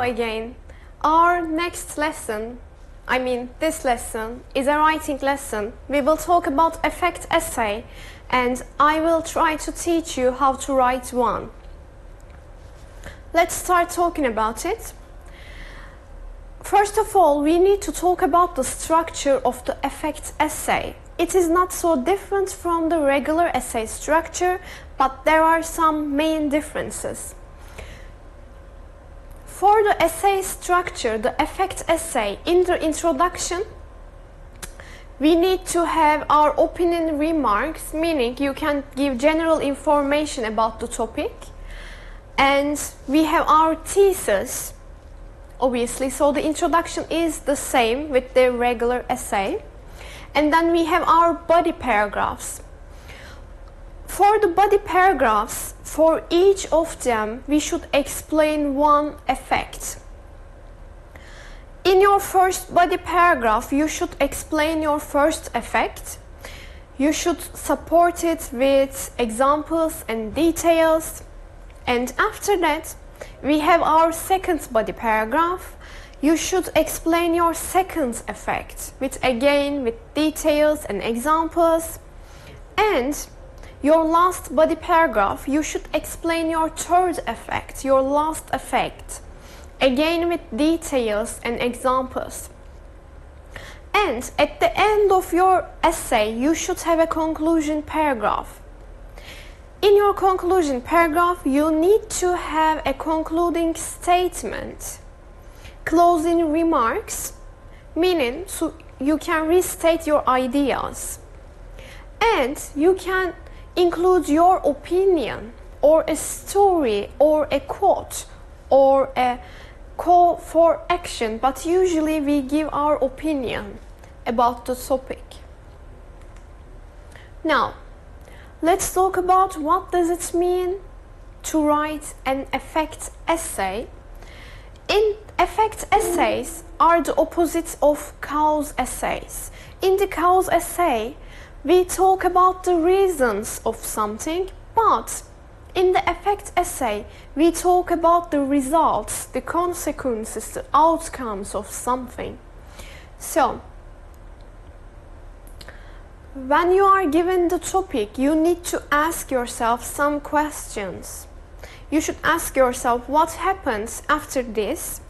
again, our next lesson, this lesson is a writing lesson. We will talk about effect essay and I will try to teach you how to write one. Let's start talking about it. First of all, we need to talk about the structure of the effect essay. It is not so different from the regular essay structure, but there are some main differences. For the essay structure, the effect essay, in the introduction, we need to have our opening remarks, meaning you can give general information about the topic. And we have our thesis, obviously, so the introduction is the same with the regular essay. And then we have our body paragraphs. For the body paragraphs, for each of them, we should explain one effect. In your first body paragraph, you should explain your first effect. You should support it with examples and details. And after that, we have our second body paragraph. You should explain your second effect, with details and examples. And your last body paragraph, you should explain your third effect, your last effect, again with details and examples. And at the end of your essay, you should have a conclusion paragraph. In your conclusion paragraph, you need to have a concluding statement, closing remarks, meaning so you can restate your ideas. And you can include your opinion, or a story, or a quote, or a call for action, but usually we give our opinion about the topic. Now, let's talk about what does it mean to write an effect essay. Effect essays are the opposite of cause essays. In the cause essay, we talk about the reasons of something, but in the effect essay, we talk about the results, the consequences, the outcomes of something. So, when you are given the topic, you need to ask yourself some questions. You should ask yourself what happens after this,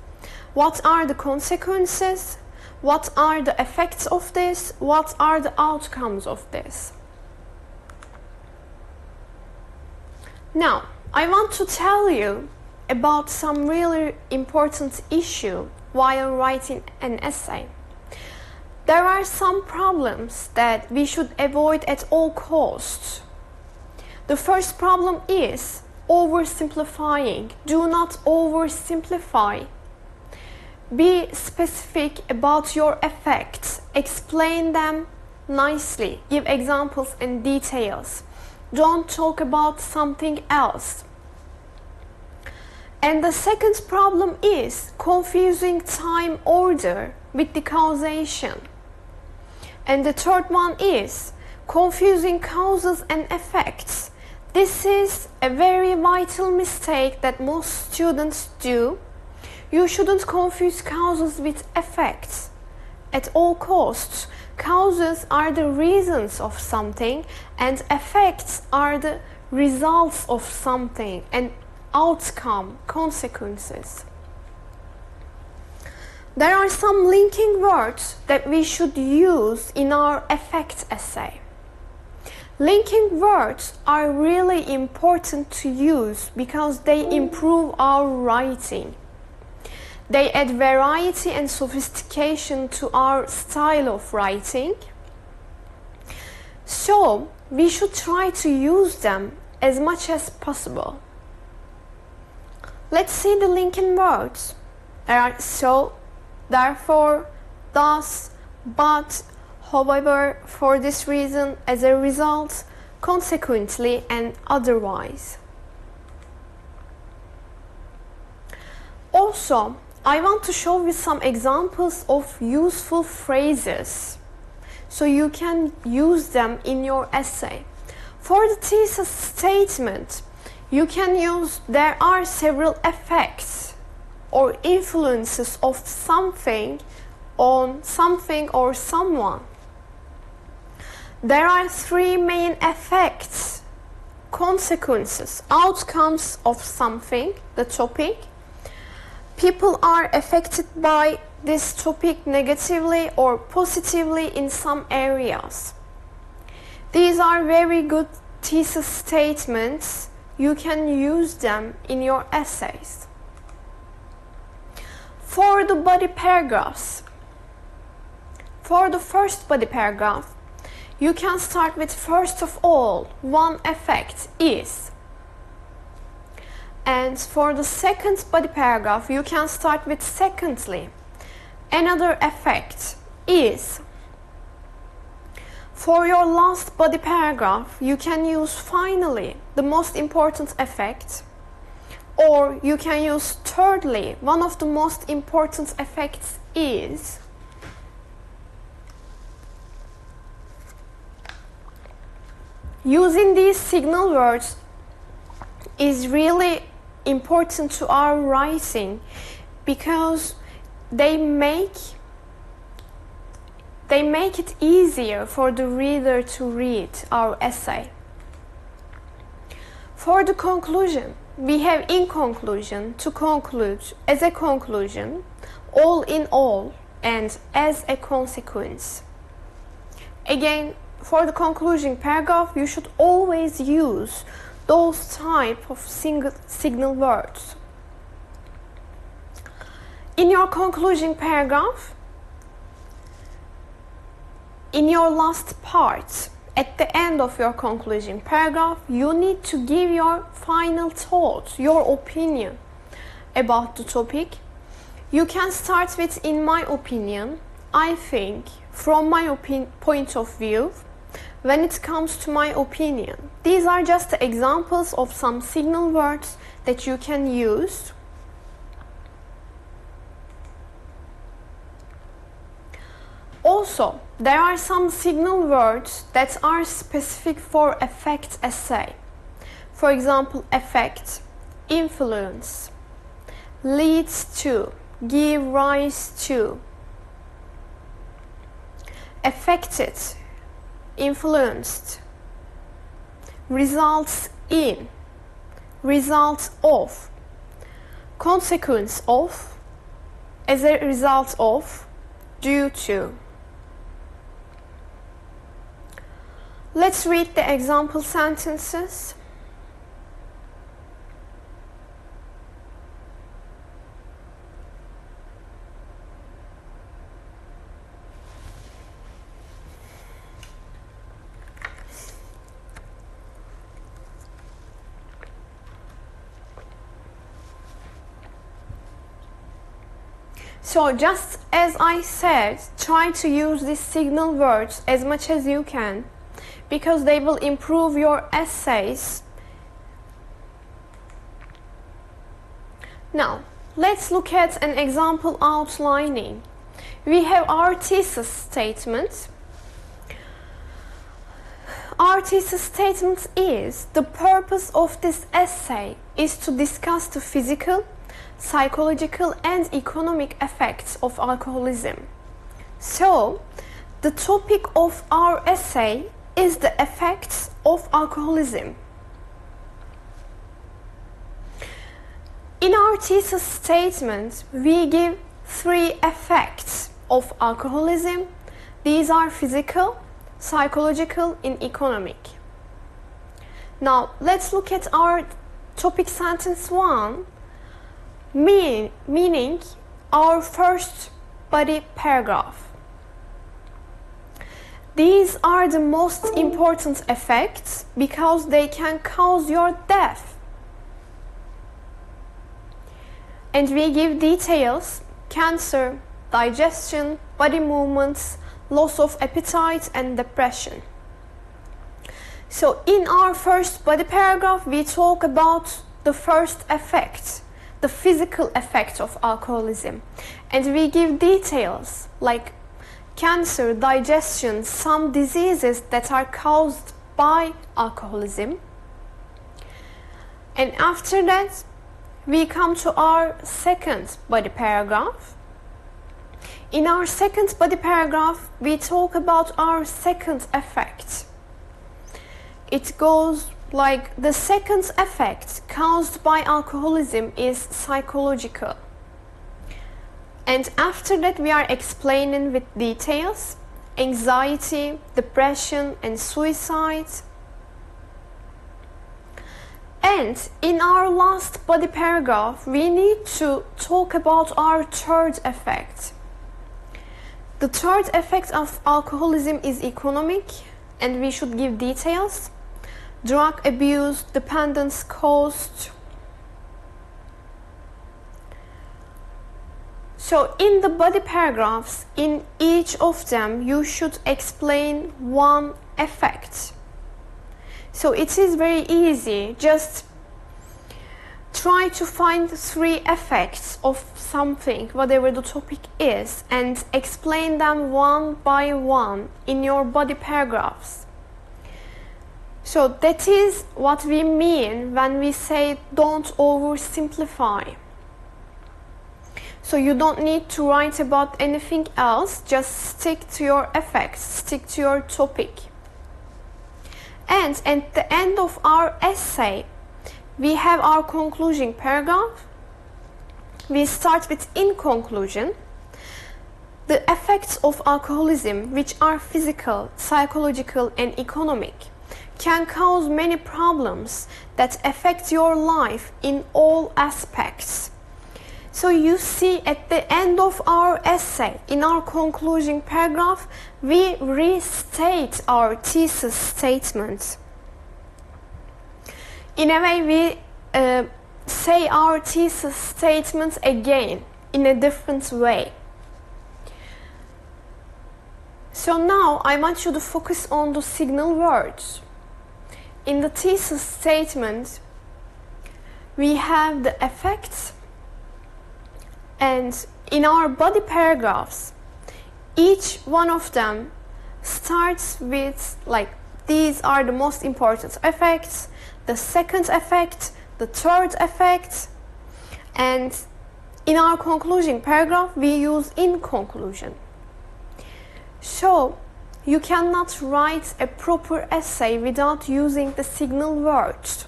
what are the consequences, what are the effects of this, what are the outcomes of this. Now, I want to tell you about some really important issue while writing an essay. There are some problems that we should avoid at all costs. The first problem is oversimplifying. Do not oversimplify. Be specific about your effects. Explain them nicely. Give examples and details. Don't talk about something else. And the second problem is confusing time order with the causation. And the third one is confusing causes and effects. This is a very vital mistake that most students do. You shouldn't confuse causes with effects at all costs. Causes are the reasons of something and effects are the results of something and outcome, consequences. There are some linking words that we should use in our effect essay. Linking words are really important to use because they improve our writing. They add variety and sophistication to our style of writing. So, we should try to use them as much as possible. Let's see the linking words. There are so, therefore, thus, but, however, for this reason, as a result, consequently, and otherwise. Also, I want to show you some examples of useful phrases so you can use them in your essay. For the thesis statement, you can use there are several effects or influences of something on something or someone. There are three main effects, consequences, outcomes of something, the topic. People are affected by this topic negatively or positively in some areas. These are very good thesis statements. You can use them in your essays. For the body paragraphs, for the first body paragraph, you can start with first of all, one effect is. And for the second body paragraph, you can start with secondly, another effect is. For your last body paragraph, you can use finally, the most important effect, or you can use thirdly, one of the most important effects is. Using these signal words is really important to our writing because they make it easier for the reader to read our essay. For the conclusion, we have in conclusion, to conclude, as a conclusion, all in all, and as a consequence. Again, for the conclusion paragraph, you should always use those type of signal words. In your conclusion paragraph, in your last part, at the end of your conclusion paragraph, you need to give your final thoughts, your opinion about the topic. You can start with, in my opinion, I think, from my point of view, when it comes to my opinion. These are just examples of some signal words that you can use. Also, there are some signal words that are specific for effect essay. For example, effect, influence, leads to, give rise to, affected, influenced, results in, result of, consequence of, as a result of, due to. Let's read the example sentences. So just as I said, try to use these signal words as much as you can, because they will improve your essays. Now, let's look at an example outlining. We have our thesis statement. Our thesis statement is, the purpose of this essay is to discuss the physical, psychological and economic effects of alcoholism. So, the topic of our essay is the effects of alcoholism. In our thesis statement, we give three effects of alcoholism. These are physical, psychological, and economic. Now, let's look at our topic sentence 1, meaning our first body paragraph. These are the most important effects because they can cause your death. And we give details: cancer, digestion, body movements, loss of appetite, and depression. So in our first body paragraph, we talk about the first effect, the physical effect of alcoholism. And we give details like cancer, digestion, some diseases that are caused by alcoholism. And after that, we come to our second body paragraph. In our second body paragraph, we talk about our second effect. It goes like, the second effect caused by alcoholism is psychological. And after that, we are explaining with details anxiety, depression, and suicide. And in our last body paragraph, we need to talk about our third effect. The third effect of alcoholism is economic, and we should give details. Drug abuse, dependence, cost. So in the body paragraphs, in each of them, you should explain one effect. So it is very easy. Just try to find 3 effects of something, whatever the topic is, and explain them one by one in your body paragraphs. So that is what we mean when we say don't oversimplify. So you don't need to write about anything else, just stick to your effects, stick to your topic. And at the end of our essay, we have our conclusion paragraph. We start with in conclusion. The effects of alcoholism, which are physical, psychological, and economic, can cause many problems that affect your life in all aspects. So you see, at the end of our essay, in our conclusion paragraph, we restate our thesis statement. In a way, we say our thesis statement again in a different way. So now I want you to focus on the signal words. In the thesis statement, we have the effects, and in our body paragraphs, each one of them starts with like, these are the most important effects, the second effect, the third effect, and in our conclusion paragraph, we use in conclusion. So you cannot write a proper essay without using the signal words.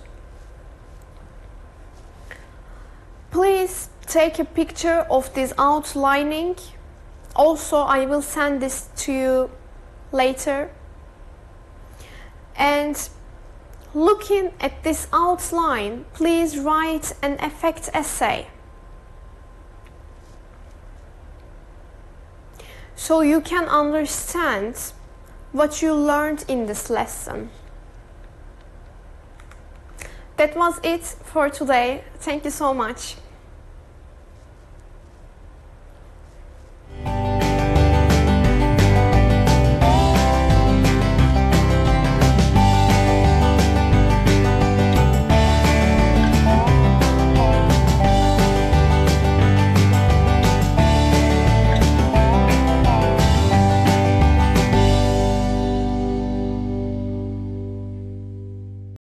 Please take a picture of this outlining. Also, I will send this to you later. And looking at this outline, please write an effect essay. So you can understand what you learned in this lesson. That was it for today. Thank you so much.